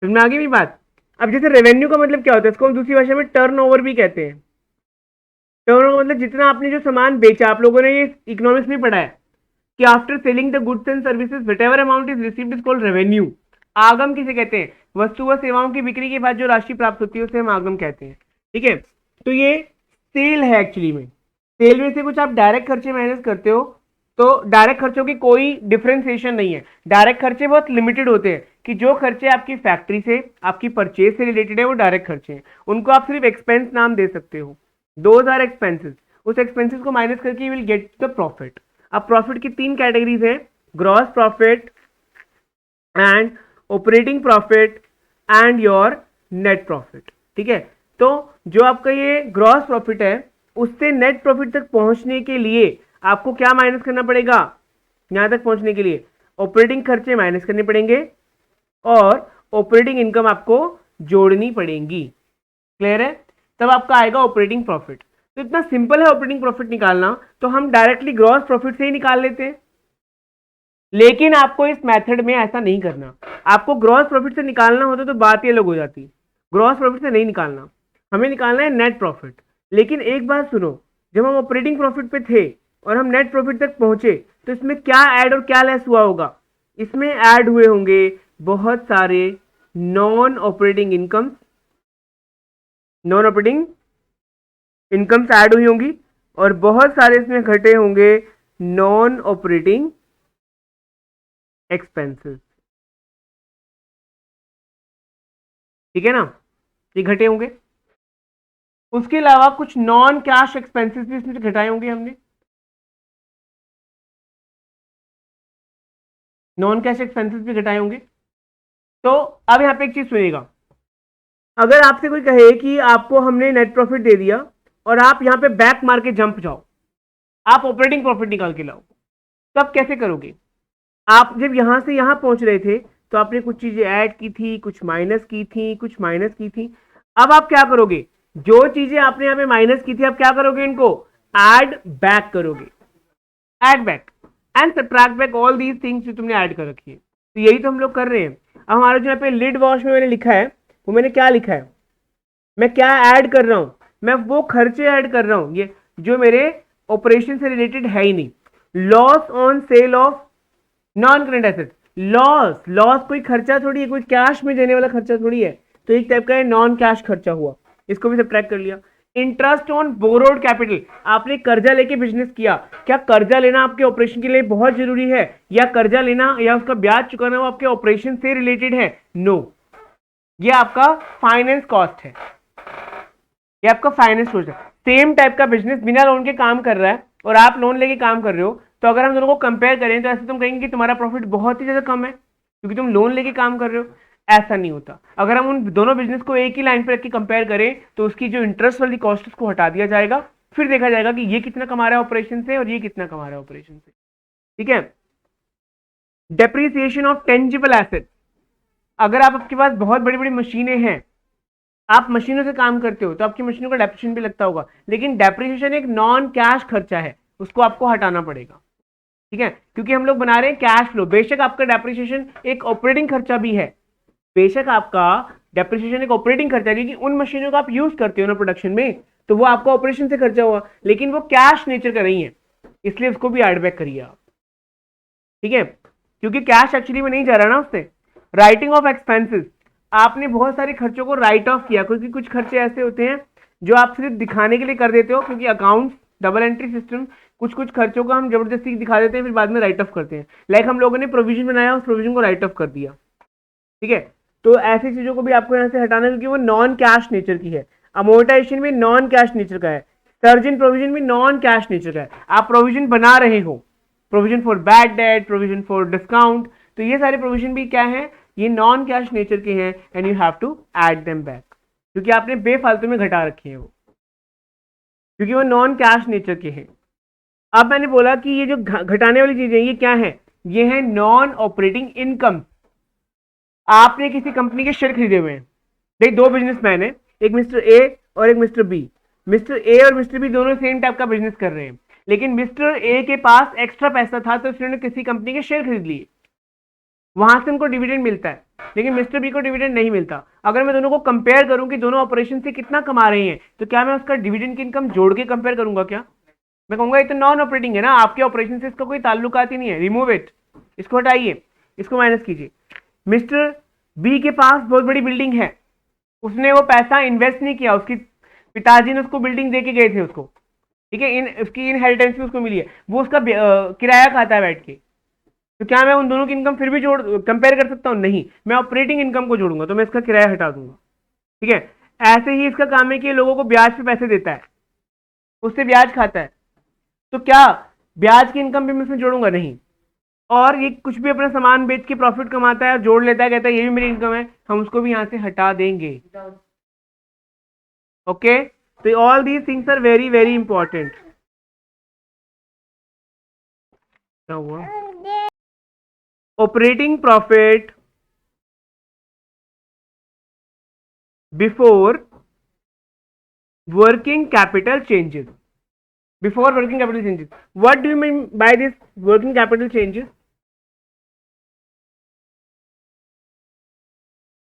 समझ में आ गई मेरी बात। अब जैसे रेवेन्यू का मतलब क्या होता है, इसको हम दूसरी भाषा में टर्नओवर भी कहते हैं। टर्नओवर मतलब जितना आपने जो सामान बेचा, आप लोगों ने ये इकोनॉमिक्स में पढ़ा है कि after selling the goods and services whatever amount is received is called revenue. आगम किसे कहते हैं, वस्तु व सेवाओं की बिक्री के बाद जो राशि प्राप्त होती है उसे हम आगम कहते हैं। ठीक है, तो ये सेल है एक्चुअली में। सेल में से कुछ आप डायरेक्ट खर्चे मैनेज करते हो, तो डायरेक्ट खर्चों की कोई डिफरेंशिएशन नहीं है। डायरेक्ट खर्चे बहुत लिमिटेड होते हैं कि जो खर्चे आपकी फैक्ट्री से, आपकी परचेज से रिलेटेड है वो डायरेक्ट खर्चे हैं, उनको आप सिर्फ एक्सपेंस नाम दे सकते हो। Those are expenses. उस एक्सपेंसेस को माइनस करके you will get the profit. अब प्रॉफिट की तीन कैटेगरीज हैं, gross profit and operating profit and your net profit. ठीक है, तो जो आपका ये ग्रॉस प्रॉफिट है उससे नेट प्रॉफिट तक पहुंचने के लिए आपको क्या माइनस करना पड़ेगा, यहां तक पहुंचने के लिए ऑपरेटिंग खर्चे माइनस करने पड़ेंगे और ऑपरेटिंग इनकम आपको जोड़नी पड़ेगी। क्लियर है, तब आपका आएगा ऑपरेटिंग प्रॉफिट। तो इतना सिंपल है ऑपरेटिंग प्रॉफिट निकालना, तो हम डायरेक्टली ग्रॉस प्रॉफिट से ही निकाल लेते हैं। लेकिन आपको इस मेथड में ऐसा नहीं करना। आपको ग्रॉस प्रॉफिट से निकालना होता तो बात ये अलग हो जाती। ग्रॉस प्रॉफिट से नहीं निकालना, हमें निकालना है नेट प्रॉफिट। लेकिन एक बात सुनो, जब हम ऑपरेटिंग प्रॉफिट पे थे और हम नेट प्रॉफिट तक पहुंचे तो इसमें क्या ऐड और क्या लेस हुआ होगा, इसमें ऐड हुए होंगे बहुत सारे non operating income, non operating incomes add हुई होंगी और बहुत सारे इसमें घटे होंगे नॉन ऑपरेटिंग एक्सपेंसेस। ठीक है ना, ये घटे होंगे। उसके अलावा कुछ नॉन कैश एक्सपेंसेस भी इसमें घटाए होंगे हमने, नॉन कैश एक्सपेंसेस भी घटाए होंगे। तो अब यहां पे एक चीज सुनिएगा, अगर आपसे कोई कहे कि आपको हमने नेट प्रॉफिट दे दिया और आप यहां पे बैक मार के जंप जाओ, आप ऑपरेटिंग प्रॉफिट निकाल के लाओ, तो आप कैसे करोगे। आप जब यहां से यहां पहुंच रहे थे तो आपने कुछ चीजें ऐड की थी, कुछ माइनस की थी, कुछ माइनस की थी। अब आप क्या करोगे, जो चीजें आपने यहां पे माइनस की थी आप क्या करोगे, इनको ऐड बैक करोगे। Add back and subtract back all these things जो तुमने ऐड कर रखी है। तो यही तो हम लोग कर रहे हैं। अब हमारा जो यहाँ पे लिड वॉश में मैंने लिखा है, वो मैंने क्या लिखा है, मैं क्या ऐड कर रहा हूं, मैं वो खर्चे ऐड कर रहा हूं ये जो मेरे ऑपरेशन से रिलेटेड है ही नहीं। Loss on sale of non current asset, loss, loss कोई खर्चा थोड़ी है, कोई कैश में देने वाला खर्चा थोड़ी है, तो एक टाइप का है नॉन कैश खर्चा हुआ, इसको भी सब्ट्रैक्ट कर लिया। इंटरेस्ट ऑन बोरोड कैपिटल, आपने कर्जा लेके बिजनेस किया, क्या कर्जा लेना आपके ऑपरेशन के लिए बहुत जरूरी है, या कर्जा लेना या उसका ब्याज चुकाना वो आपके ऑपरेशन से रिलेटेड है, नो, ये आपका फाइनेंस कॉस्ट है, ये आपका फाइनेंस कॉस्ट है। सेम टाइप का बिजनेस बिना लोन के काम कर रहा है और आप लोन लेके काम कर रहे हो, तो अगर हम दोनों को कंपेयर करें तो ऐसे तुम कहेंगे कि तुम्हारा प्रॉफिट बहुत ही ज्यादा कम है क्योंकि तुम लोन लेके काम कर रहे हो। ऐसा नहीं होता। अगर हम उन दोनों बिजनेस को एक ही लाइन पर रख के कंपेयर करें तो उसकी जो इंटरेस्ट वाली कॉस्ट उसको हटा दिया जाएगा, फिर देखा जाएगा कि ये कितना कमा रहा है ऑपरेशन से और ये कितना कमा रहा है ऑपरेशन से। ठीक है, डेप्रिसिएशन ऑफ टेंजिबल एसेट, अगर आपके पास बहुत बड़ी बड़ी मशीनें हैं, आप मशीनों से काम करते हो तो आपकी मशीनों का डेप्रिसिएशन भी लगता होगा, लेकिन डेप्रिसिएशन एक नॉन कैश खर्चा है, उसको आपको हटाना पड़ेगा। ठीक है, क्योंकि हम लोग बना रहे हैं कैश फ्लो। बेशक आपका डेप्रिसिएशन एक ऑपरेटिंग खर्चा भी है, बेशक आपका डेप्रिसिएशन एक ऑपरेटिंग खर्चा है, क्योंकि उन मशीनों का आप यूज करते हो ना प्रोडक्शन में, तो वो आपका ऑपरेशन से खर्चा हुआ, लेकिन वो कैश नेचर का नहीं है, इसलिए उसको भी एड बैक करिए आप। ठीक है, क्योंकि कैश एक्चुअली में नहीं जा रहा ना उससे। राइटिंग ऑफ एक्सपेंसेस, आपने बहुत सारे खर्चों को राइट ऑफ किया, क्योंकि कुछ खर्चे ऐसे होते हैं जो आप सिर्फ दिखाने के लिए कर देते हो, क्योंकि अकाउंट्स डबल एंट्री सिस्टम कुछ कुछ खर्चों को हम जबरदस्ती दिखा देते हैं फिर बाद में राइट ऑफ करते हैं। लाइक हम लोगों ने प्रोविजन बनाया, उस प्रोविजन को राइट ऑफ कर दिया। ठीक है, तो ऐसी चीजों को भी आपको यहाँ से हटाना, क्योंकि वो नॉन कैश नेचर की है। अमोर्टाइजेशन भी नॉन कैश नेचर का है, सर्ज इन प्रोविजन भी नॉन कैश नेचर का है। आप प्रोविजन बना रहे हो, provision for bad debt, provision for discount, तो ये सारे प्रोविजन भी क्या है, ये नॉन कैश नेचर के हैं and you have to add them back, क्योंकि आपने बेफालतू में घटा रखे हैं वो, क्योंकि वो नॉन कैश नेचर के हैं। अब मैंने बोला कि ये जो घटाने वाली चीजें ये क्या है, ये है नॉन ऑपरेटिंग इनकम। आपने किसी कंपनी के शेयर खरीदे हुए हैं, देख दो बिजनेसमैन है, एक मिस्टर ए और एक मिस्टर बी। मिस्टर ए और मिस्टर बी दोनों सेम टाइप का बिजनेस कर रहे हैं, लेकिन मिस्टर ए के पास एक्स्ट्रा पैसा था तो उसने किसी कंपनी के शेयर खरीद लिए, वहां से उनको डिविडेंड मिलता है। लेकिन मिस्टर बी को डिविडेंड नहीं मिलता। अगर मैं दोनों को कंपेयर करूं कि दोनों ऑपरेशन से कितना कमा रहे हैं, तो क्या मैं उसका डिविडेंड की इनकम जोड़ के कंपेयर करूंगा? क्या मैं कहूंगा ये तो नॉन ऑपरेटिंग है ना, आपके ऑपरेशन से इसका कोई ताल्लुकात ही नहीं है, रिमूव इट, इसको हटाइए, इसको माइनस कीजिए। मिस्टर बी के पास बहुत बड़ी बिल्डिंग है, उसने वो पैसा इन्वेस्ट नहीं किया, उसकी पिताजी ने उसको बिल्डिंग दे के गए थे उसको, ठीक है, उसकी इनहेरिटेंस भी उसको मिली है, वो उसका किराया खाता है बैठ के। तो क्या मैं उन दोनों की इनकम फिर भी जोड़ कंपेयर कर सकता हूं? नहीं, मैं ऑपरेटिंग इनकम को जोड़ूंगा, तो मैं इसका किराया हटा दूंगा, ठीक है। ऐसे ही इसका काम है कि लोगों को ब्याज पे पैसे देता है, उससे ब्याज खाता है, तो क्या ब्याज की इनकम भी मैं इसमें जोड़ूंगा? नहीं। और ये कुछ भी अपना सामान बेच के प्रॉफिट कमाता है और जोड़ लेता है, कहता है ये भी मेरी इनकम है, हम उसको भी यहां से हटा देंगे। ओके, तो all these things are very very important. क्या हुआ? Operating profit before working capital changes. Before working capital changes, what do you mean by this working capital changes?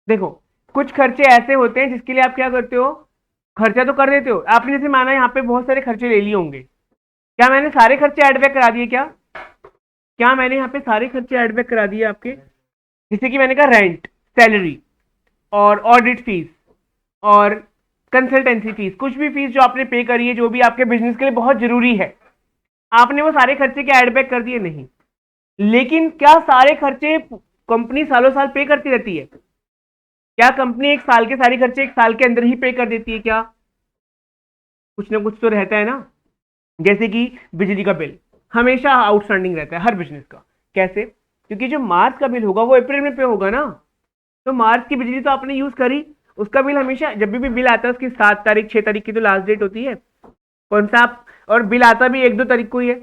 देखो, कुछ खर्चे ऐसे होते हैं जिसके लिए आप क्या करते हो, खर्चा तो कर देते हो। आपने जैसे माना यहाँ पे बहुत सारे खर्चे ले लिए होंगे, क्या मैंने सारे खर्चे एड बैक करा दिए? क्या मैंने यहाँ पे सारे खर्चे एड बैक करा दिए आपके? जैसे कि मैंने कहा रेंट, सैलरी और ऑडिट फीस और कंसल्टेंसी फीस, कुछ भी फीस जो आपने पे करी है, जो भी आपके बिजनेस के लिए बहुत जरूरी है, आपने वो सारे खर्चे क्या एड बैक कर दिए? नहीं। लेकिन क्या सारे खर्चे कंपनी सालों साल पे करती रहती है? क्या कंपनी एक साल के सारे खर्चे एक साल के अंदर ही पे कर देती है? क्या कुछ ना कुछ तो रहता है ना। जैसे कि बिजली का बिल हमेशा आउटस्टैंडिंग रहता है हर बिजनेस का। कैसे? क्योंकि जो मार्च का बिल होगा वो अप्रैल में पे होगा ना, तो मार्च की बिजली तो आपने यूज करी, उसका बिल हमेशा जब भी बिल आता है उसकी 7 तारीख 6 तारीख की तो लास्ट डेट होती है, कौन सा आप, और बिल आता भी 1-2 तारीख को ही है,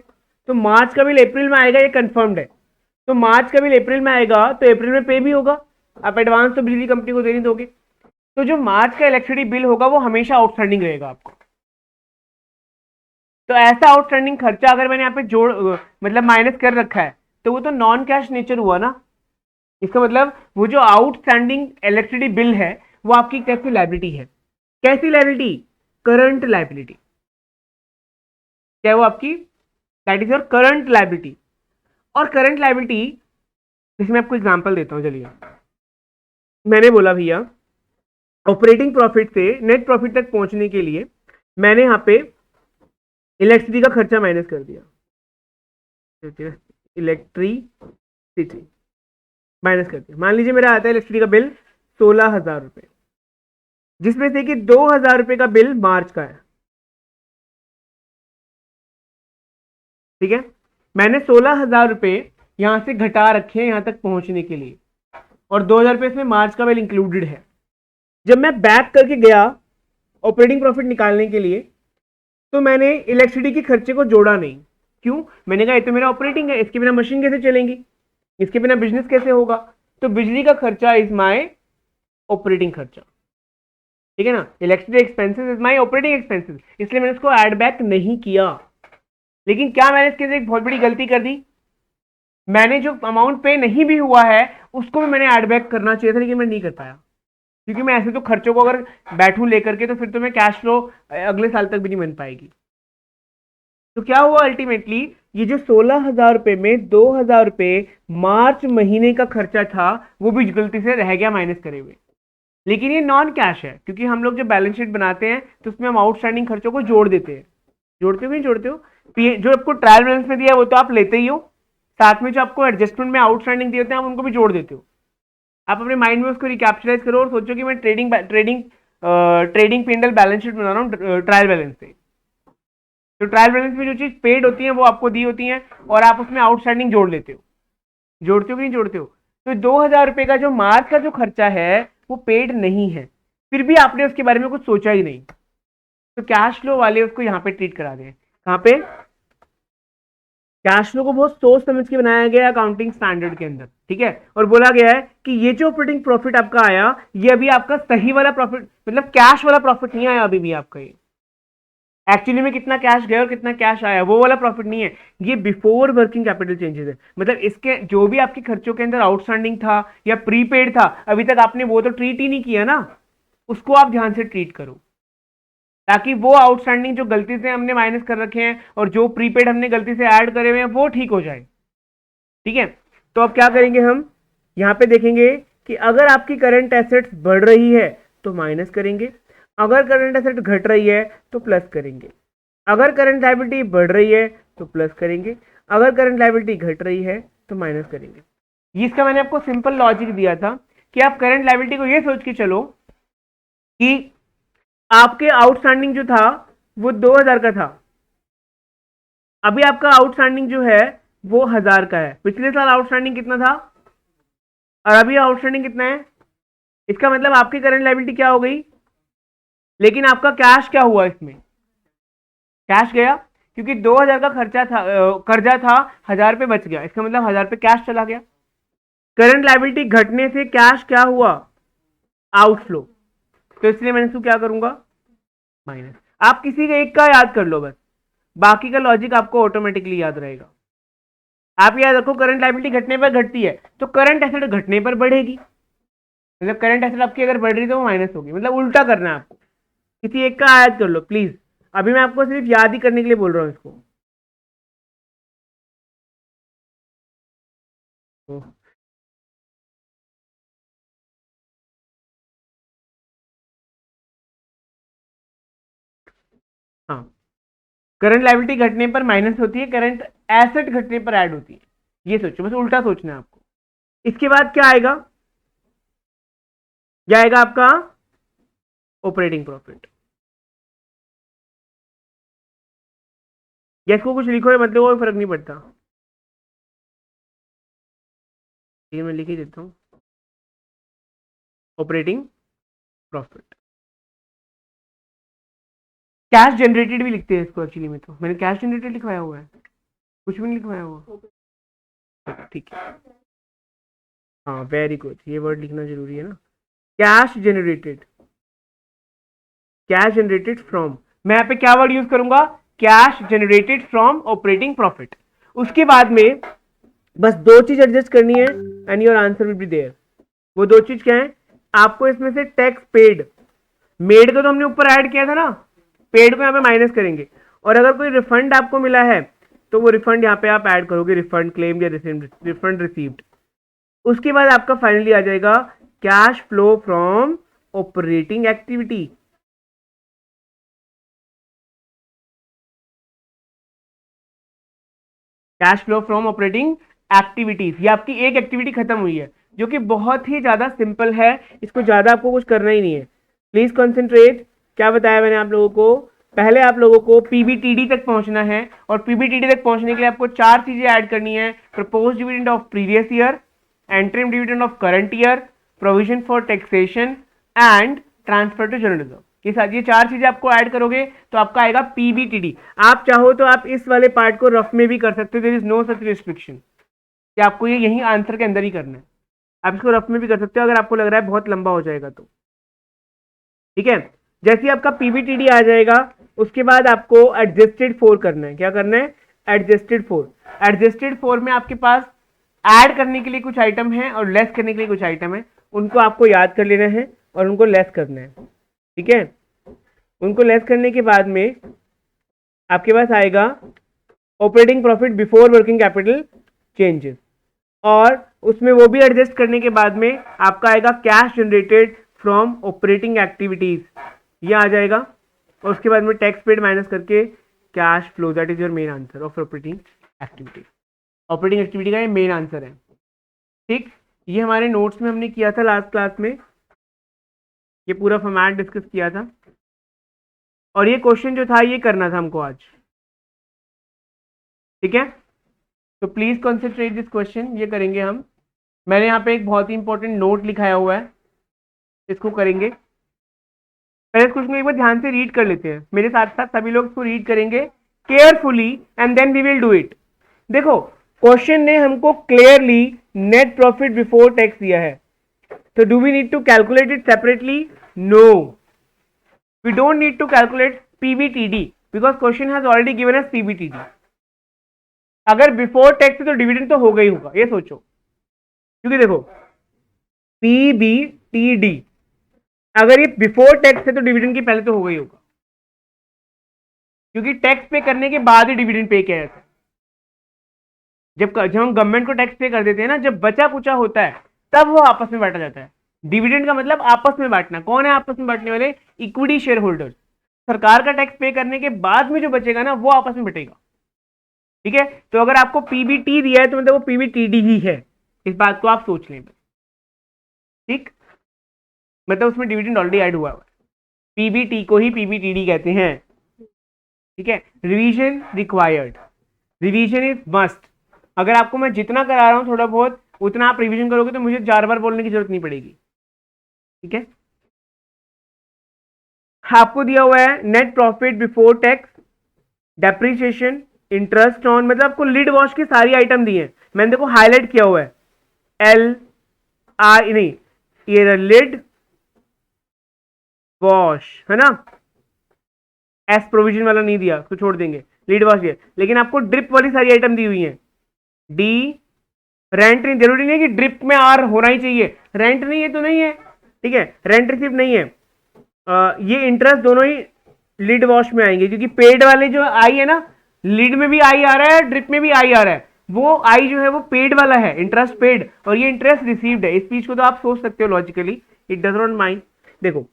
तो मार्च का बिल अप्रैल में आएगा, ये कंफर्म्ड है। तो मार्च का बिल अप्रैल में आएगा तो अप्रैल में पे भी होगा, आप एडवांस तो बिजली कंपनी को दे नहीं दोगे, तो जो मार्च का इलेक्ट्रिसिटी बिल होगा वो हमेशा आउटस्टैंडिंग रहेगा आपको। तो ऐसा आउटस्टैंडिंग खर्चा अगर मैंने यहाँ पे जोड़ मतलब माइनस कर रखा है, तो वो तो नॉन कैश नेचर हुआ ना। इसका मतलब वो जो आउटस्टैंडिंग इलेक्ट्रिसिटी बिल है वो आपकी कैसी लायबिलिटी है? कैसी लायबिलिटी? Current liability. क्या वो आपकी, that is your current liability. और करंट लायबिलिटी, जैसे मैं आपको एग्जांपल देता हूं, चलिए। मैंने बोला भैया ऑपरेटिंग प्रॉफिट से नेट प्रॉफिट तक पहुंचने के लिए मैंने यहाँ पे इलेक्ट्रिसिटी का खर्चा माइनस कर दिया, इलेक्ट्रिसिटी माइनस कर दिया। मान लीजिए मेरा आता है इलेक्ट्रिसिटी का बिल 16,000 रुपए, जिसमें से कि 2,000 रुपए का बिल मार्च का है, ठीक है। मैंने 16,000 रुपए यहां से घटा रखे हैं यहां तक पहुंचने के लिए, और 2,000 रुपए इसमें मार्च का बिल इंक्लूडेड है। जब मैं बैक करके गया ऑपरेटिंग प्रॉफिट निकालने के लिए, तो मैंने इलेक्ट्रिसिटी के खर्चे को जोड़ा नहीं। क्यों? मैंने कहा ये तो मेरा ऑपरेटिंग है, इसके बिना मशीन कैसे चलेंगी, इसके बिना बिजनेस कैसे होगा, तो बिजली का खर्चा इज माई ऑपरेटिंग खर्चा, ठीक है ना। Electricity expenses is my operating expenses, इसलिए मैंने इसको ऐड बैक नहीं किया। लेकिन क्या मैंने इसके एक बहुत बड़ी गलती कर दी, मैंने जो अमाउंट पे नहीं भी हुआ है उसको भी मैंने ऐड बैक करना चाहिए था, लेकिन मैं नहीं कर पाया, क्योंकि मैं ऐसे तो खर्चों को अगर बैठूं लेकर के तो फिर तो मैं कैश फ्लो अगले साल तक भी नहीं बन पाएगी। तो क्या हुआ अल्टीमेटली, ये जो 16,000 रुपए में 2,000 रुपए मार्च महीने का खर्चा था वो भी गलती से रह गया माइनस करे हुए। लेकिन ये नॉन कैश है, क्योंकि हम लोग जब बैलेंस शीट बनाते हैं तो उसमें हम आउटस्टैंडिंग खर्चों को जोड़ देते हैं। जोड़ते हो कि नहीं जोड़ते हो? जो आपको ट्रायल बैलेंस में दिया है वो तो आप लेते ही हो, साथ में जो आपको एडजस्टमेंट में आउटस्टैंडिंग दिए होते हैं आप उनको भी जोड़ देते हो। आप अपने माइंड में उसको रिकैप्चराइज करो और सोचो कि मैं ट्रेडिंग पिंडल बैलेंस शीट बना रहा हूँ ट्रायल बैलेंस से। तो ट्रायल बैलेंस में जो चीज पेड होती है वो आपको दी होती है और आप उसमें आउटस्टैंडिंग जोड़ लेते हो। जोड़ते हो कि नहीं जोड़ते हो? तो 2,000 रुपए का जो मार्च का जो खर्चा है वो पेड नहीं है, फिर भी आपने उसके बारे में कुछ सोचा ही नहीं, तो कैश फ्लो वाले उसको यहाँ पे ट्रीट करा दें। कहाँ पे? कैश फ्लो को बहुत सोच समझ के बनाया गया अकाउंटिंग स्टैंडर्ड के अंदर, ठीक है। और बोला गया है कि ये जो ऑपरेटिंग प्रॉफिट आपका आया ये अभी आपका सही वाला प्रॉफिट, मतलब कैश वाला प्रॉफिट नहीं आया अभी भी आपका, ये एक्चुअली में कितना कैश गया और कितना कैश आया, वो वाला प्रॉफिट नहीं है, ये बिफोर वर्किंग कैपिटल चेंजेस है। मतलब इसके जो भी आपके खर्चों के अंदर आउटस्टैंडिंग था या प्रीपेड था, अभी तक आपने वो तो ट्रीट ही नहीं किया ना, उसको आप ध्यान से ट्रीट करो, ताकि वो आउटस्टैंडिंग जो गलती से हमने माइनस कर रखे हैं और जो प्रीपेड हमने गलती से ऐड करे हुए हैं वो ठीक हो जाए। ठीक है, तो अब क्या करेंगे हम, यहां पे देखेंगे कि अगर आपकी करंट एसेट्स बढ़ रही है तो माइनस करेंगे, अगर करंट एसेट घट रही है तो प्लस करेंगे, अगर करंट लायबिलिटी बढ़ रही है तो प्लस करेंगे, अगर करंट लायबिलिटी घट रही है तो माइनस करेंगे। इसका मैंने आपको सिंपल लॉजिक दिया था कि आप करंट लायबिलिटी को ये सोच के चलो कि आपके आउटस्टैंडिंग जो था वो 2000 का था, अभी आपका आउटस्टैंडिंग जो है वो 1000 का है। पिछले साल आउटस्टैंडिंग कितना था और अभी आउटस्टैंडिंग कितना है, इसका मतलब आपकी करंट लायबिलिटी क्या हो गई, लेकिन आपका कैश क्या हुआ, इसमें कैश गया, क्योंकि 2000 का खर्चा था, कर्जा था, 1000 पे बच गया, इसका मतलब 1000 पे कैश चला गया। करंट लायबिलिटी घटने से कैश क्या हुआ, आउटफ्लो, तो इसलिए मैंने इसको क्या करूंगा, माइनस। आप किसी का एक का याद कर लो बस, बाकी का लॉजिक आपको ऑटोमेटिकली याद रहेगा। आप याद रखो, करंट लायबिलिटी घटने पर घटती है तो करंट एसेट घटने पर बढ़ेगी, मतलब करंट एसेट आपकी अगर बढ़ रही तो वो माइनस होगी, मतलब उल्टा करना है आपको। किसी एक का याद कर लो प्लीज, अभी मैं आपको सिर्फ याद ही करने के लिए बोल रहा हूं इसको। हाँ, करंट लायबिलिटी घटने पर माइनस होती है, करंट एसेट घटने पर ऐड होती है, ये सोचो, बस उल्टा सोचना है आपको। इसके बाद क्या आएगा, क्या आएगा आपका ऑपरेटिंग प्रॉफिट। या इसको कुछ लिखो या मतलब कोई फर्क नहीं पड़ता, ये मैं लिख ही देता हूं, ऑपरेटिंग प्रॉफिट। कैश जनरेटेड भी लिखते हैं इसको, एक्चुअली में तो मैंने कैश जनरेटेड लिखवाया हुआ है, कुछ भी नहीं लिखवाया हुआ। ठीक है, हाँ वेरी गुड, ये वर्ड लिखना जरूरी है ना, cash generated, cash generated from, मैं यहाँ पे क्या वर्ड यूज करूंगा, cash generated from operating profit. उसके बाद में बस दो चीज एडजस्ट करनी है and your answer will be there. वो दो चीज क्या है, आपको इसमें से टैक्स पेड, मेड को तो हमने ऊपर ऐड किया था ना, पेड को यहाँ पे माइनस करेंगे, और अगर कोई रिफंड आपको मिला है तो वो रिफंड यहाँ पे आप ऐड करोगे, रिफंड क्लेम या रिफंड रिसीव्ड। उसके बाद आपका फाइनली आ जाएगा cash flow from operating activity. Cash flow from operating activities, ये आपकी एक एक्टिविटी खत्म हुई है जो कि बहुत ही ज्यादा सिंपल है, इसको ज्यादा आपको कुछ करना ही नहीं है। प्लीज कंसंट्रेट, क्या बताया मैंने आप लोगों को, पहले आप लोगों को पीबीटीडी तक पहुंचना है, और पीबीटीडी तक पहुंचने के लिए आपको चार चीजें ऐड करनी है, propose dividend of previous year, interim dividend of current year, provision for taxation and transfer to general reserve. ये चार चीजें आपको ऐड करोगे तो आपका आएगा पीबीटीडी। आप चाहो तो आप इस वाले पार्ट को रफ में भी कर सकते हो, there is no such restriction कि आपको ये यही आंसर के अंदर ही करना है, आप इसको रफ में भी कर सकते हो अगर आपको लग रहा है बहुत लंबा हो जाएगा तो। ठीक है, जैसे ही आपका पीबीटीडी आ जाएगा उसके बाद आपको एडजस्टेड फोर करना है, क्या करना है, एडजस्टेड फोर। एडजस्टेड फोर में आपके पास ऐड करने के लिए कुछ आइटम है और लेस करने के लिए कुछ आइटम है, उनको आपको याद कर लेना है और उनको लेस करना है। ठीक है, उनको लेस करने के बाद में आपके पास आएगा operating profit before working capital changes, और उसमें वो भी एडजस्ट करने के बाद में आपका आएगा cash generated from operating activities, ये आ जाएगा, और उसके बाद में टैक्स पेड माइनस करके cash flow, that is your main answer of operating activity. Operating activity का ये मेन आंसर है। ठीक, ये हमारे नोट्स में हमने किया था लास्ट क्लास में, ये पूरा फॉर्मेट डिस्कस किया था, और ये क्वेश्चन जो था ये करना था हमको आज। ठीक है, तो प्लीज कॉन्सेंट्रेट दिस क्वेश्चन, ये करेंगे हम। मैंने यहाँ पे एक बहुत ही इंपॉर्टेंट नोट लिखाया हुआ है, इसको करेंगे। पहले इस क्वेश्चन को एक बार ध्यान से रीड कर लेते हैं, मेरे साथ साथ सभी लोग इसको रीड करेंगे carefully and then we will do it. देखो, क्वेश्चन ने हमको clearly net profit before tax दिया है, तो do we need to calculate it separately, no, we don't need to calculate PBTD, because question has already given us PBTD. अगर before tax है तो dividend तो होगा ही होगा, ये सोचो, क्योंकि देखो पीबीटीडी अगर ये बिफोर टैक्स है तो डिविडेंड की पहले तो होगा ही होगा, क्योंकि टैक्स पे करने के बाद ही डिविडेंड पे किया जाता है। जब हम गवर्नमेंट को टैक्स पे कर देते हैं ना, जब बचा कुचा होता है तब वो आपस में बांटा जाता है। डिविडेंड का मतलब आपस में बांटना। कौन है आपस में बांटने वाले? Equity share holders. सरकार का टैक्स पे करने के बाद में जो बचेगा ना वो आपस में बटेगा। ठीक है, तो अगर आपको पीबीटी दिया है तो मतलब वो पीबीटीडी ही है, इस बात को आप सोच लें। ठीक, मतलब उसमें डिविडेंड ऑलरेडी ऐड हुआ है, पीबीटी को ही पीबीटीडी कहते हैं। ठीक है, revision required, revision is must. अगर आपको मैं जितना करा रहा हूं थोड़ा बहुत उतना आप रिवीजन करोगे तो मुझे 4 बार बोलने की जरूरत नहीं पड़ेगी। ठीक है, आपको दिया हुआ है net profit before tax, depreciation, interest on, मतलब आपको लिड वॉश की सारी आइटम दी है। मैंने देखो हाईलाइट किया हुआ है, एल आई नहीं, ये लिड वॉश है ना, एस प्रोविजन वाला नहीं दिया तो छोड़ देंगे, लिड वॉश दिया। लेकिन आपको ड्रिप वाली सारी आइटम दी हुई है। डी रेंट नहीं, जरूरी नहीं है कि ड्रिप में आर होना ही चाहिए, रेंट नहीं है तो नहीं है। ठीक है, रेंट रिसिप्ट नहीं है, ये इंटरेस्ट दोनों ही लिड वॉश में आएंगे, क्योंकि पेड वाले जो आई है ना, लिड में भी आई आ रहा है, ड्रिप में भी आई आ रहा है, वो आई जो है वो पेड वाला है, इंटरेस्ट पेड, और ये इंटरेस्ट रिसीव्ड है। इस चीज को तो आप सोच सकते हो logically, it does not mind. देखो,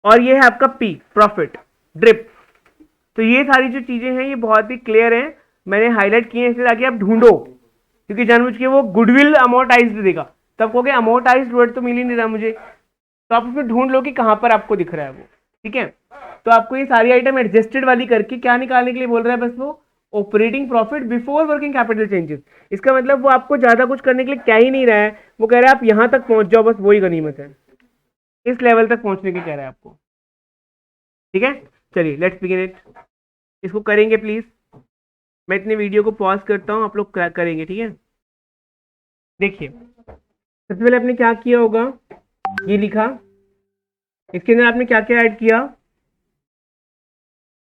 और ये है आपका पी प्रॉफिट ड्रिप। तो ये सारी जो चीजें हैं ये बहुत ही क्लियर हैं, मैंने हाईलाइट किए हैं इसलिए ताकि आप ढूंढो, क्योंकि जानबूझ के वो गुडविल अमोर्टाइज्ड देगा, तब कहोगे अमोर्टाइज्ड वर्ड तो मिल ही नहीं रहा मुझे, तो आप उसमें ढूंढ लो कि कहां पर आपको दिख रहा है वो। ठीक है, तो आपको ये सारी आइटम एडजस्टेड वाली करके क्या निकालने के लिए बोल रहा है, बस वो operating profit before working capital changes. इसका मतलब वो आपको ज्यादा कुछ करने के लिए क्या ही नहीं रहा है, वो कह रहा है आप यहां तक पहुंच जाओ, बस वही गनीमत है, इस लेवल तक पहुंचने की कह रहा है आपको। ठीक है, चलिए लेट्स बिगिन इट। इसको करेंगे प्लीज, मैं इतने वीडियो को पॉज करता हूं, आप लोग करेंगे। ठीक है, देखिए सबसे पहले आपने क्या किया होगा, ये लिखा, इसके अंदर आपने क्या क्या ऐड किया,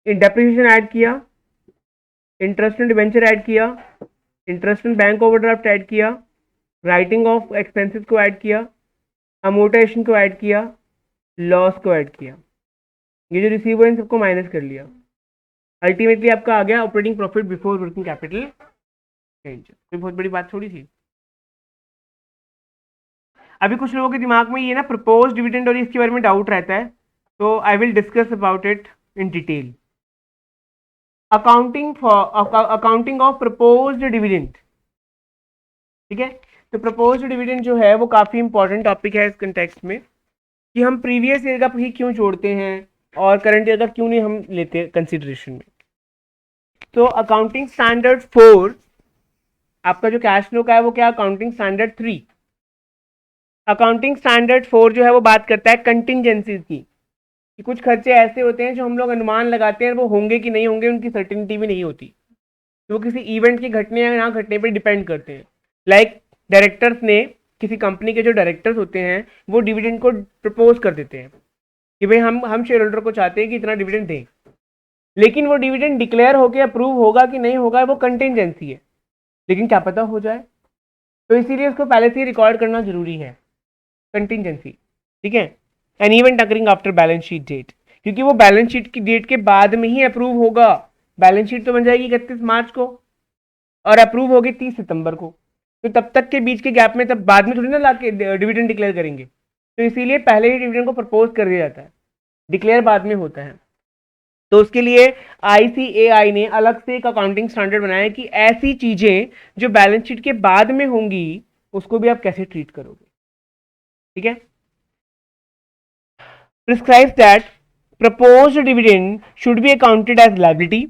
डेप्रिसिएशन ऐड किया, इंटरेस्ट ऑन डिबेंचर ऐड किया, interest on bank overdraft add किया, राइटिंग ऑफ एक्सपेंसेस को ऐड किया, अमोर्टाइजेशन को ऐड किया, लॉस को ऐड किया, ये जो रिसीव हुआ इन सबको माइनस कर लिया, अल्टीमेटली आपका आ गया operating profit before working capital change. कोई बहुत बड़ी बात थोड़ी थी। अभी कुछ लोगों के दिमाग में ये ना प्रपोज डिविडेंड और इसके बारे में डाउट रहता है, तो I will discuss about it in detail. Accounting of proposed dividend. ठीक है, तो प्रपोज्ड डिविडेंड जो है वो काफी इंपॉर्टेंट टॉपिक है इस कंटेक्स्ट में, कि हम प्रीवियस ईयर का ही क्यों जोड़ते हैं और करंट ईयर का क्यों नहीं हम लेते कंसिडरेशन में। तो अकाउंटिंग स्टैंडर्ड 4 आपका जो कैश फ्लो का है वो क्या, अकाउंटिंग स्टैंडर्ड 3। अकाउंटिंग स्टैंडर्ड 4 जो है वो बात करता है कंटिंजेंसीज की, कि कुछ खर्चे ऐसे होते हैं जो हम लोग अनुमान लगाते हैं वो होंगे कि नहीं होंगे, उनकी सर्टेनिटी भी नहीं होती, तो वो किसी इवेंट के घटने या ना घटने पर डिपेंड करते हैं। लाइक डायरेक्टर्स ने, किसी कंपनी के जो डायरेक्टर्स होते हैं वो डिविडेंड को प्रपोज कर देते हैं कि भाई हम शेयर होल्डर को चाहते हैं कि इतना डिविडेंड दें, लेकिन वो डिविडेंड डिक्लेयर होकर अप्रूव होगा कि नहीं होगा वो कंटिंजेंसी है, लेकिन क्या पता हो जाए, तो इसीलिए उसको पहले से ही रिकॉर्ड करना जरूरी है, कंटिंजेंसी। ठीक है, an event occurring after balance sheet date, क्योंकि वो बैलेंस शीट की डेट के बाद में ही अप्रूव होगा। बैलेंस शीट तो बन जाएगी 31 मार्च को और अप्रूव होगी 30 सितंबर को, तो तब तक के बीच के गैप में, तब बाद में थोड़ी ना ला के डिविडेंड डिक्लेयर करेंगे, तो इसीलिए पहले ही डिविडेंड को प्रपोज कर दिया जाता है, डिक्लेयर बाद में होता है। तो उसके लिए ICAI ने अलग से एक अकाउंटिंग स्टैंडर्ड बनाया कि ऐसी चीजें जो बैलेंस शीट के बाद में होंगी उसको भी आप कैसे ट्रीट करोगे। ठीक है, prescribes that proposed dividend should be accounted as liability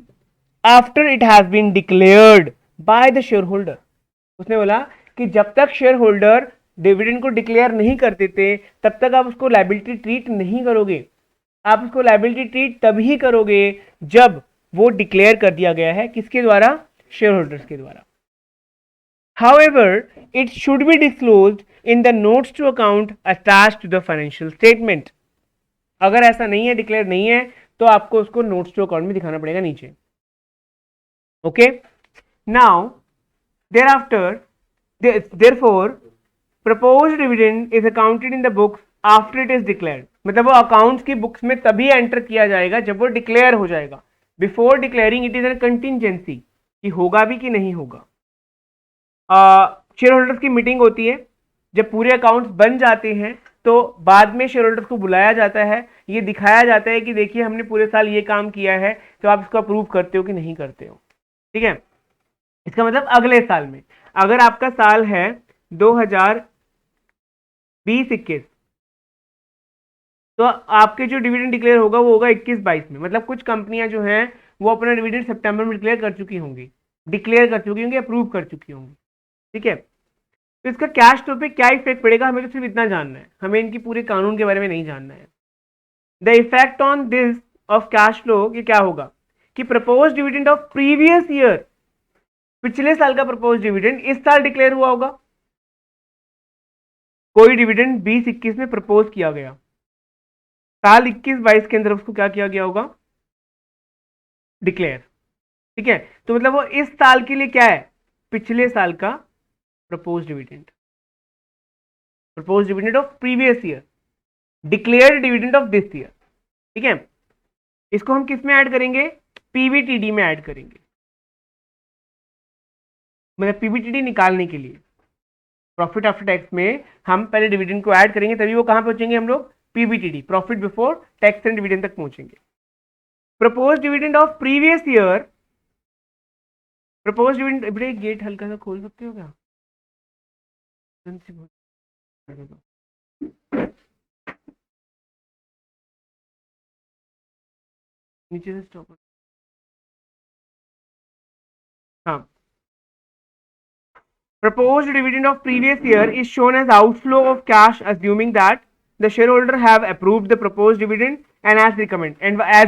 after it has been declared by the shareholder। उसने बोला कि जब तक शेयर होल्डर डिविडेंड को डिक्लेयर नहीं करते थे तब तक आप उसको लायबिलिटी ट्रीट नहीं करोगे, आप उसको लायबिलिटी ट्रीट तभी करोगे जब वो डिक्लेयर कर दिया गया है, किसके द्वारा, शेयर होल्डर्स के द्वारा। However, it should be disclosed in the notes to account attached to the financial statement। अगर ऐसा नहीं है, डिक्लेयर नहीं है, तो तो आपको उसको नोट्स टू अकाउंट में दिखाना पड़ेगा नीचे। Okay, now thereafter therefore proposed dividend is accounted in the books after it is declared, मतलब वो अकाउंट्स की बुक्स में तभी एंटर किया जाएगा जब वो डिक्लेयर हो जाएगा। Before declaring it is an contingency, कि होगा भी कि नहीं होगा। शेयर होल्डर्स की मीटिंग होती है, जब पूरे अकाउंट्स बन जाते हैं तो बाद में शेयर होल्डर्स को बुलाया जाता है, ये दिखाया जाता है कि देखिए हमने पूरे साल ये काम किया है, तो आप इसको अप्रूव करते हो कि नहीं करते हो। ठीक है, इसका मतलब अगले साल में, अगर आपका साल है 2020-21, तो आपके जो डिविडेंड डिक्लेयर होगा वो होगा 21-22 में। मतलब कुछ कंपनियां जो हैं वो अपना डिविडेंड सितंबर में डिक्लेयर कर चुकी होंगी, अप्रूव कर चुकी होंगी। ठीक है, तो इसका कैश फ्लो पे क्या इफेक्ट पड़ेगा, हमें तो सिर्फ इतना जानना है, हमें इनकी पूरे कानून के बारे में नहीं जानना है। The effect on this of cash flow, ये क्या होगा कि propose dividend of previous year, पिछले साल का प्रपोज डिविडेंड इस साल डिक्लेयर हुआ होगा। कोई डिविडेंड 20-21 में प्रपोज किया गया, साल 21-22 के अंदर उसको क्या किया गया होगा, डिक्लेयर। ठीक है, तो मतलब वो इस साल के लिए क्या है, पिछले साल का propose dividend of previous year, declared dividend of this year. ठीक है, इसको हम किस में ऐड करेंगे, पीवीटीडी में ऐड करेंगे, मतलब पीवीटीडी निकालने के लिए प्रॉफिट आफ्टर टैक्स में हम पहले डिविडेंड को ऐड करेंगे, तभी वो कहां पहुंचेंगे हम लोग, PBTD, profit before tax and dividend तक पहुंचेंगे। Propose dividend of previous year, propose dividend, बेटे गेट हल्का सा खोल सकते हो क्या, नीचे से स्टॉप। हाँ, proposed dividend of previous year is shown as outflow of cash, assuming that the shareholder have approved the proposed dividend and as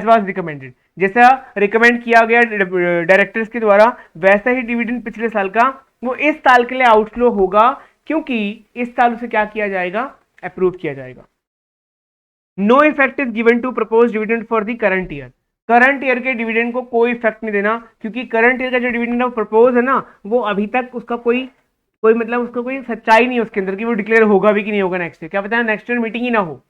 was recommended, जैसा रिकमेंड किया गया डायरेक्टर्स के द्वारा, वैसा ही डिविडेंड पिछले साल का वो इस साल के लिए आउटफ्लो होगा, क्योंकि इस साल उसे क्या किया जाएगा, अप्रूव किया जाएगा। No effect is given to propose dividend for the current year, current year के डिविडेंड को कोई इफेक्ट नहीं देना, क्योंकि करंट ईयर का जो डिविडेंड ऑफ प्रपोज है ना, वो अभी तक उसका कोई मतलब उसका कोई सच्चाई नहीं है उसके अंदर कि वो डिक्लेयर होगा भी कि नहीं होगा नेक्स्ट ईयर, क्या पता है नेक्स्ट ईयर मीटिंग ही ना हो,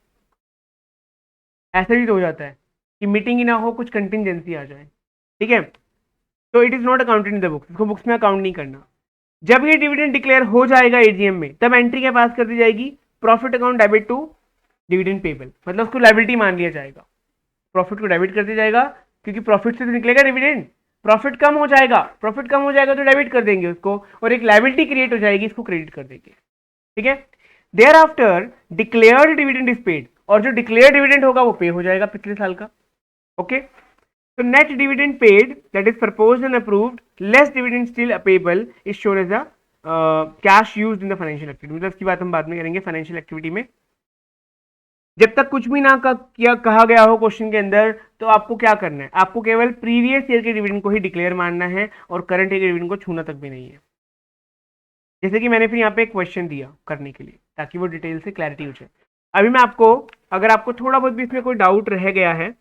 ऐसा भी तो हो जाता है कि मीटिंग ही ना हो, कुछ कंटिजेंसी आ जाए। ठीक है, तो it is not accounted in the books, इसको बुक्स में अकाउंट नहीं करना। जब ये डिविडेंड डिक्लेयर हो जाएगा एजीएम में, तब एंट्री क्या पास कर दी जाएगी, profit account debit to dividend payable, मतलब उसको लायबिलिटी मान लिया जाएगा, प्रॉफिट को डेबिट कर दिया जाएगा, क्योंकि प्रॉफिट से तो निकलेगा डिविडेंड, प्रॉफिट कम हो जाएगा तो डेबिट कर देंगे उसको, और एक लायबिलिटी क्रिएट हो जाएगी, इसको क्रेडिट कर देंगे। ठीक है, thereafter declared dividend is paid, और जो डिक्लेयर डिविडेंड होगा वो पे हो जाएगा पिछले साल का। ओके, तो net dividend paid that is proposed and approved less dividend still payable is shown as a cash used in the financial activity, मतलब इसकी बात हम बाद में करेंगे फाइनेंशियल एक्टिविटी में। जब तक कुछ भी ना कहा गया हो क्वेश्चन के अंदर, तो आपको क्या करना है, आपको केवल प्रीवियस ईयर के डिविडेंड को ही डिक्लेयर मानना है, और करंट ईयर के डिविडेंड को छूना तक भी नहीं है। जैसे कि मैंने फिर यहाँ पे एक क्वेश्चन दिया करने के लिए, ताकि वो डिटेल से क्लैरिटी हो जाए। अभी मैं आपको, अगर आपको थोड़ा बहुत भी इसमें कोई डाउट रह गया है,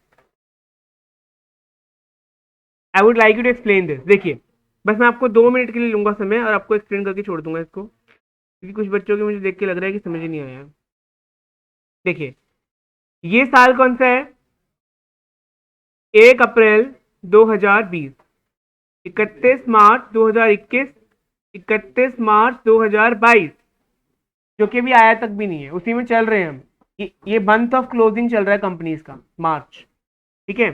I would like you to explain this. देखिए, बस मैं आपको 2 मिनट के लिए लूंगा समय, और आपको एक्सप्लेन करके छोड़ दूंगा इसको, क्योंकि कुछ बच्चों के मुझे देख के लग रहा है कि समझ ही नहीं आया। देखिए, ये साल कौन सा है, 1 अप्रैल 2020, 31 मार्च 2021, 31 मार्च 2022, जो कि अभी आया तक भी नहीं है, उसी में चल रहे हैं हम। ये मंथ ऑफ क्लोजिंग चल रहा है कंपनीज का, मार्च। ठीक है,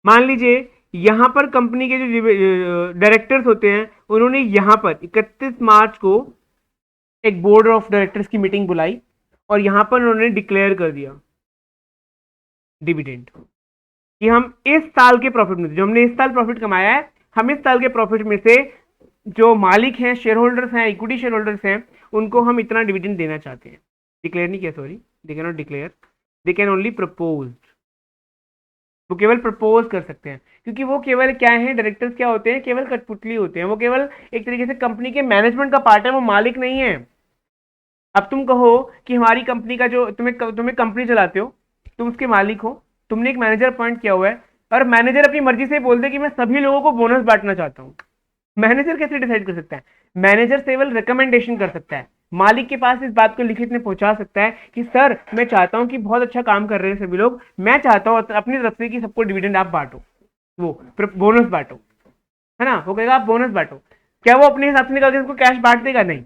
मान लीजिए यहां पर कंपनी के जो डायरेक्टर्स होते हैं, उन्होंने यहां पर 31 मार्च को एक बोर्ड ऑफ डायरेक्टर्स की मीटिंग बुलाई, और यहां पर उन्होंने डिक्लेयर कर दिया डिविडेंड कि हम इस साल के प्रॉफिट में, जो हमने इस साल प्रॉफिट कमाया है, हम इस साल के प्रॉफिट में से जो मालिक हैं, शेयर होल्डर्स हैं, इक्विटी शेयर होल्डर्स हैं, उनको हम इतना डिविडेंड देना चाहते हैं। डिक्लेयर नहीं किया, sorry, they can not declare, they can only propose, वो केवल प्रपोज कर सकते हैं, क्योंकि वो केवल क्या है, डायरेक्टर्स क्या होते हैं, केवल कठपुतली होते हैं, वो केवल एक तरीके से कंपनी के मैनेजमेंट का पार्ट है, वो मालिक नहीं है। अब तुम कहो कि हमारी कंपनी का जो, तुम्हें कंपनी चलाते हो, तुम उसके मालिक हो, तुमने एक मैनेजर अपॉइंट किया हुआ है और मैनेजर अपनी मर्जी से बोल दे कि मैं सभी लोगों को बोनस बांटना चाहता हूँ, मैनेजर कैसे डिसाइड कर सकता है? मैनेजर केवल रिकमेंडेशन कर सकता है, मालिक के पास इस बात को लिखित में पहुंचा सकता है कि सर मैं चाहता हूं कि बहुत अच्छा काम कर रहे हैं सभी लोग, मैं चाहता हूं अपनी तरफ से कि सबको डिविडेंड आप बांटो, वो बोनस बांटो, है ना, वो कहेगा आप बोनस बांटो। क्या वो अपने हिसाब से निकाल के सबको कैश बांट देगा? नहीं।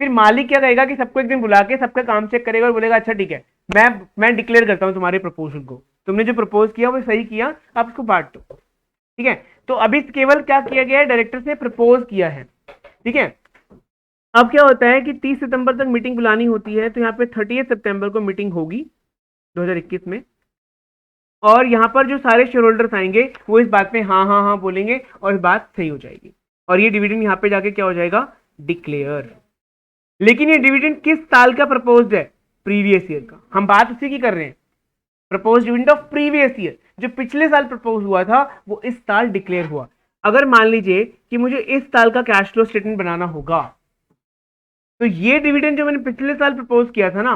फिर मालिक क्या कहेगा कि सबको एक दिन बुला के सबका काम चेक करेगा और बोलेगा अच्छा ठीक है, मैं डिक्लेयर करता हूं तुम्हारे प्रपोजल को, तुमने जो प्रपोज किया वो सही किया, आप इसको बांट दो। ठीक है, तो अभी केवल क्या किया गया है, डायरेक्टर ने प्रपोज किया है। ठीक है, अब क्या होता है कि 30 सितंबर तक मीटिंग बुलानी होती है, तो यहाँ पे 30 सितंबर को मीटिंग होगी 2021 में, और यहाँ पर जो सारे शेयर होल्डर्स आएंगे वो इस बात में हाँ हाँ हाँ बोलेंगे और इस बात सही हो जाएगी, और ये डिविडेंड यहाँ पे जाके क्या हो जाएगा, डिक्लेयर। लेकिन ये डिविडेंड किस साल का प्रपोज्ड है? प्रीवियस ईयर का। हम बात उसी की कर रहे हैं, propose dividend of previous year, जो पिछले साल प्रपोज हुआ था वो इस साल डिक्लेयर हुआ। अगर मान लीजिए कि मुझे इस साल का कैश फ्लो स्टेटमेंट बनाना होगा, तो ये डिविडेंड जो मैंने पिछले साल प्रपोज किया था ना,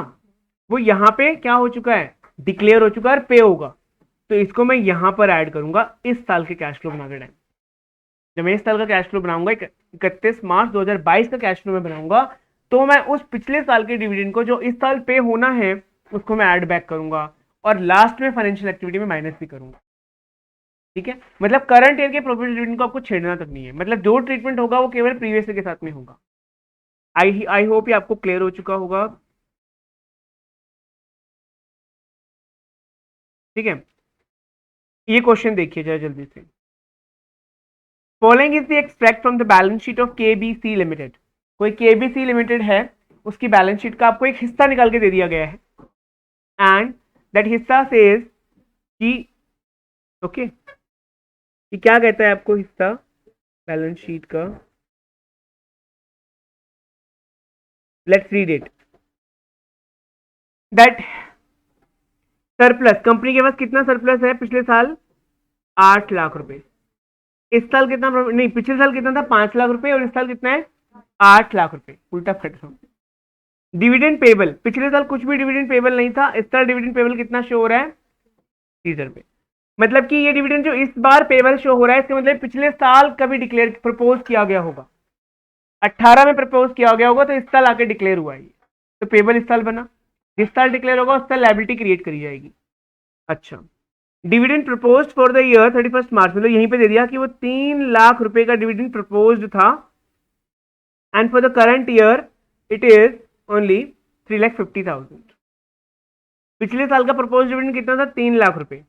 वो यहां पे क्या हो चुका है, डिक्लेयर हो चुका है और पे होगा, तो इसको मैं यहां पर ऐड करूंगा इस साल के कैश फ्लो बनाते टाइम। जब मैं इस साल का कैश फ्लो बनाऊंगा 31 मार्च 2022 का कैश फ्लो में बनाऊंगा, तो मैं उस पिछले साल के डिविडेंड को जो इस साल पे होना है उसको मैं ऐड बैक करूंगा और लास्ट में फाइनेंशियल एक्टिविटी में माइनस भी करूंगा। ठीक है, मतलब करंट ईयर के प्रॉफिट डिविडेंड को आपको छेड़ना तक नहीं है, मतलब जो ट्रीटमेंट होगा वो केवल प्रीवियस ईयर के साथ में होगा। आई होप ये आपको क्लियर हो चुका होगा। ठीक है, ये क्वेश्चन देखिए जरा जल्दी से। Following is the extract from the balance sheet of KBC limited. कोई केबीसी लिमिटेड है, उसकी बैलेंस शीट का आपको एक हिस्सा निकाल के दे दिया गया है, एंड दैट हिस्सा सेज कि ओके, कि क्या कहता है आपको हिस्सा बैलेंस शीट का, let's read it, that surplus, company के पास कितना सरप्लस है पिछले साल, 8 लाख रुपए। इस साल कितना, नहीं पिछले साल कितना था, 5 लाख रुपए, और इस साल कितना है, 8 लाख रुपए, उल्टा फट रहा हूं। डिविडेंड पेबल, पिछले साल कुछ भी डिविडेंड पेबल नहीं था, इस साल डिविडेंड पेबल कितना शो हो रहा है, 30 रुपए। मतलब कि ये डिविडेंड जो इस बार पेबल शो हो रहा है, इसका मतलब पिछले साल कभी डिक्लेयर प्रपोज किया गया होगा, 18 में प्रपोज किया गया होगा, तो इस साल आके डिक्लेयर हुआ है, तो पेबल इस साल बना, जिस साल डिक्लेयर होगा उस साल लायबिलिटी क्रिएट करी जाएगी। अच्छा, dividend proposed for the year 31 मार्च, मतलब यहीं पे दे दिया कि वो 3 लाख रुपए का डिविडेंड प्रपोज्ड था, and for the current year it is only 3,50,000। पिछले साल का प्रपोज डिविडेंड कितना था, 3 लाख रुपए,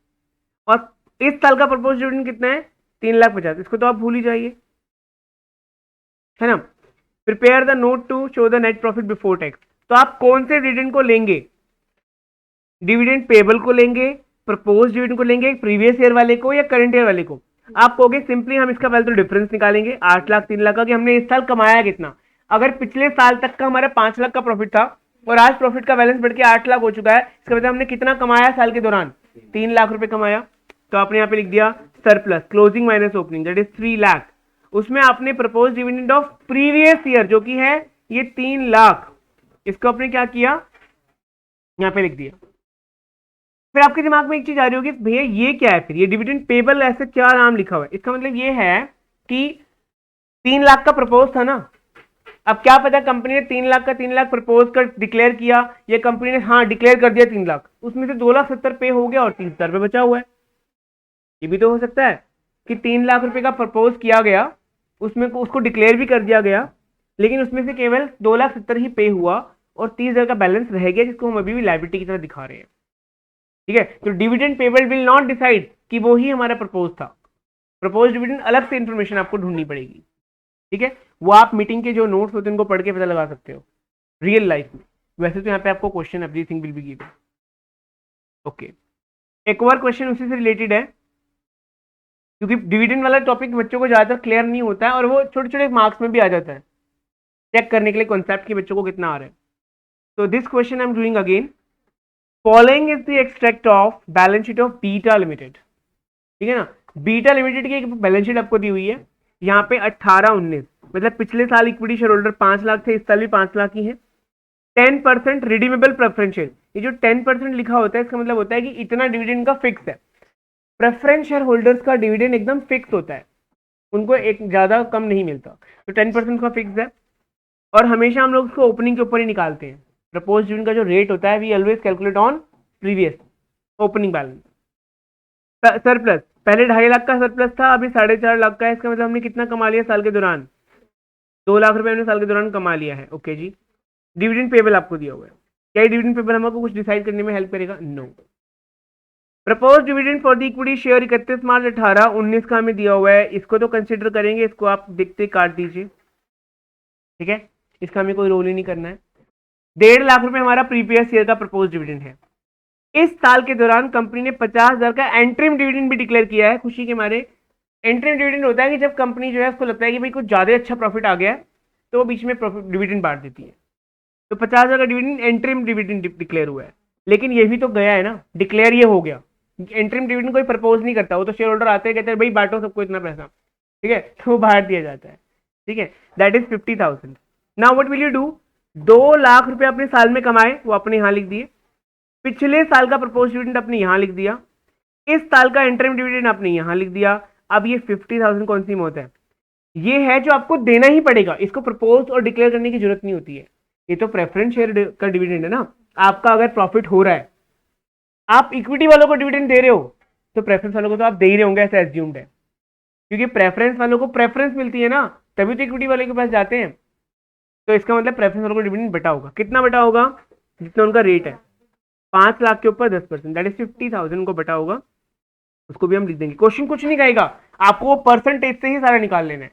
और इस साल का प्रपोज डिविडेंड कितना है, 3,50,000। इसको तो आप भूल ही जाइए, है ना। Prepare the note to show the net profit before tax. तो आप कौन से डिविडेंड को लेंगे, डिविडेंड पेबल को लेंगे, प्रपोज डिविडेंड को लेंगे, प्रीवियस ईयर वाले को या करंट ईयर वाले को? आप कहोगे सिंपली हम इसका पहले तो डिफरेंस निकालेंगे 8 लाख 3 लाख का, कि हमने इस साल कमाया कितना। अगर पिछले साल तक का हमारा 5 लाख का प्रॉफिट था और आज प्रॉफिट का बैलेंस बढ़ के 8 लाख हो चुका है, इसका मतलब हमने कितना कमाया साल के दौरान, 3 लाख रुपए कमाया। तो आपने यहाँ पे लिख दिया surplus, closing minus opening, that is 3 lakh. उसमें आपने propose dividend of previous year जो कि है ये 3 लाख, इसको आपने क्या किया, यहाँ पे लिख दिया। फिर आपके दिमाग में एक चीज आ रही होगी, भैया ये क्या है, फिर ये डिविडेंड पेबल ऐसे क्या नाम लिखा हुआ है, इसका मतलब ये है कि 3 लाख का प्रपोज था ना, अब क्या पता कंपनी ने 3 लाख का 3 लाख प्रपोज कर डिक्लेयर किया, या कंपनी ने हाँ डिक्लेयर कर दिया 3 लाख, उसमें से 2,70,000 पे हो गया और 30,000 रुपए बचा हुआ है। ये भी तो हो सकता है कि 3 लाख रुपए का प्रपोज किया गया, उसमें उसको डिक्लेयर भी कर दिया गया, लेकिन उसमें से केवल 2,70,000 ही पे हुआ और 30,000 का बैलेंस रह गया, जिसको हम अभी भी लायबिलिटी की तरह दिखा रहे हैं। ठीक है, तो dividend payable will not decide कि वो ही हमारा प्रपोज था, प्रपोज डिविडेंड अलग से इंफॉर्मेशन आपको ढूंढनी पड़ेगी। ठीक है, वो आप मीटिंग के जो नोट्स होते हैं उनको पढ़ के पता लगा सकते हो रियल लाइफ में। वैसे तो यहाँ पे आपको question everything will be given. Okay, एक और क्वेश्चन उसी से रिलेटेड है, क्योंकि डिविडेंड वाला टॉपिक बच्चों को ज्यादातर क्लियर नहीं होता है और वो छोटे छोटे मार्क्स में भी आ जाता है, चेक करने के लिए कॉन्सेप्ट के बच्चों को कितना आ रहा है। तो this question I am doing again, following is the extract of balance sheet of beta limited. ठीक है ना, बीटा लिमिटेड की एक बैलेंस शीट आपको दी हुई है, यहाँ पे 18-19, मतलब पिछले साल इक्विटी शेयर होल्डर 5 लाख थे, इस साल भी 5 लाख ही है। 10% रिडीमेबल प्रेफरेंशियल, ये जो 10% लिखा होता है इसका मतलब होता है कि इतना डिविडेंड का फिक्स है। प्रेफरेंस शेयर होल्डर्स का डिविडेंड एकदम फिक्स होता है, उनको एक ज्यादा कम नहीं मिलता, तो 10% का फिक्स है। और हमेशा हम लोग उसको ओपनिंग के ऊपर ही निकालते हैं। प्रपोज डिविडेंड का जो रेट होता है we always calculate on previous opening balance. Surplus, पहले 2.5 लाख का सरप्लस था, अभी 4.5 लाख का है। इसका मतलब हमने कितना कमा लिया साल के दौरान? 2 लाख रुपए हमने साल के दौरान कमा लिया है। ओके जी। डिविडेंड पेबल आपको दिया हुआ है, क्या डिविडेंड पेबल हमको कुछ डिसाइड करने में हेल्प करेगा? No. Propose dividend for the equity share 31 March 18-19 का हमें दिया हुआ है, इसको तो कंसिडर करेंगे, इसको आप देखते काट दीजिए, ठीक है, इसका हमें कोई रोल ही नहीं करना है। 1.5 लाख रुपए हमारा प्रीवियस ईयर का प्रपोज डिविडेंड है। इस साल के दौरान कंपनी ने 50,000 का एंट्रीम डिविडेंड भी डिक्लेयर किया है, खुशी के मारे। एंट्रीम डिविडेंड होता है कि जब कंपनी जो है उसको लगता है कि भाई कुछ ज्यादा अच्छा प्रॉफिट आ गया है तो वो बीच में प्रॉफिट डिविडेंड बांट देती है। तो 50,000 का डिविडेंड एंट्रीम डिविडेंड डिक्लेयर हुआ है, लेकिन ये भी तो गया है ना, डिक्लेयर ये हो गया। एंट्रीम डिविडेंड कोई प्रपोज नहीं करता, वो तो शेयर होल्डर आते हैं कहते हैं भाई बांटो सबको इतना पैसा, ठीक है, तो वो बांट दिया जाता है, ठीक है। That is 50,000। Now what will you do? 2 lakh रुपए अपने साल में कमाए, वो अपने यहां लिख दिए। पिछले साल का प्रपोज डिविडेंड आपने यहां लिख दिया, इस साल का इंटरिम डिविडेंड आपने यहां लिख दिया। अब ये 50,000 कौन सी मौत है? ये है जो आपको देना ही पड़ेगा, इसको प्रपोज और डिक्लेयर करने की जरूरत नहीं होती है। ये तो प्रेफरेंस शेयर का डिविडेंड है ना। आपका अगर प्रॉफिट हो रहा है, आप इक्विटी वालों को डिविडेंड दे रहे हो, तो प्रेफरेंस वालों को तो आप दे ही रहे होंगे, ऐसा एज्यूम्ड है, क्योंकि प्रेफरेंस वालों को प्रेफरेंस मिलती है ना, तभी तो इक्विटी वाले के पास जाते हैं। तो इसका मतलब प्रेफरेंस वालों को डिविडेंड बटा होगा, कितना बटा होगा? जितना उनका रेट है, 5 लाख के ऊपर 10%, दैट इज 50,000 उनको बटा होगा, उसको भी हम लिख देंगे। क्वेश्चन कुछ नहीं कहेगा, आपको वो परसेंटेज से ही सारा निकाल लेना है,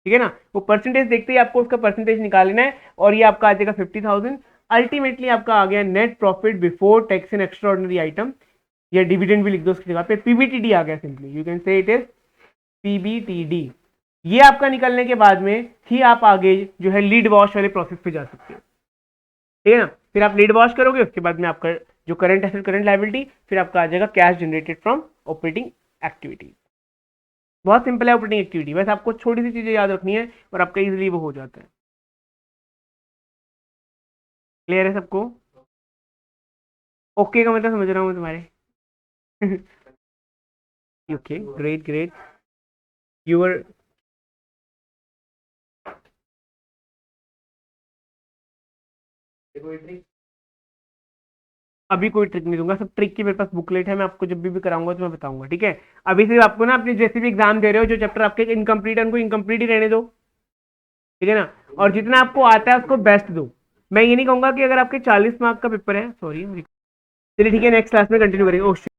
ठीक है ना। वो परसेंटेज देखते ही आपको उसका परसेंटेज निकाल लेना है, और ये आपका आ जाएगा 50,000। अल्टीमेटली आपका आ गया net profit before tax and extraordinary item, या डिविडेंड भी लिख दो उसकी जगह पे, पीबीटीडी आ गया, simply you can say it is PBTD. ये आपका निकलने के बाद में ही आप आगे जो है लीड वॉश वाले प्रोसेस पे जा सकते हैं, ठीक है ना। फिर आप लीड वॉश करोगे, उसके बाद में आपका जो करंट एसेट करंट लायबिलिटी, फिर आपका आ जाएगा cash generated from operating activities. बहुत सिंपल है ऑपरेटिंग एक्टिविटी, बस आपको छोटी सी चीजें याद रखनी है और आपका इजीली वो हो जाता है। क्लियर है सबको? ओके का मतलब समझ रहा हूँ मैं तुम्हारे। Okay, great great. यूर अभी कोई ट्रिक नहीं दूंगा, सब ट्रिक की मेरे पास बुकलेट है, मैं आपको जब भी कराऊंगा तो मैं बताऊंगा, ठीक है। अभी सिर्फ आपको ना अपने जैसे भी एग्जाम दे रहे हो, जो चैप्टर आपके इनकम्प्लीट है उनको इनकम्प्लीट ही रहने दो, ठीक है ना। और जितना आपको आता है उसको बेस्ट दो। मैं ये नहीं कहूंगा कि अगर आपके 40 मार्क का पेपर है, सॉरी, चलिए ठीक है, नेक्स्ट क्लास में कंटिन्यू करेंगे। ओह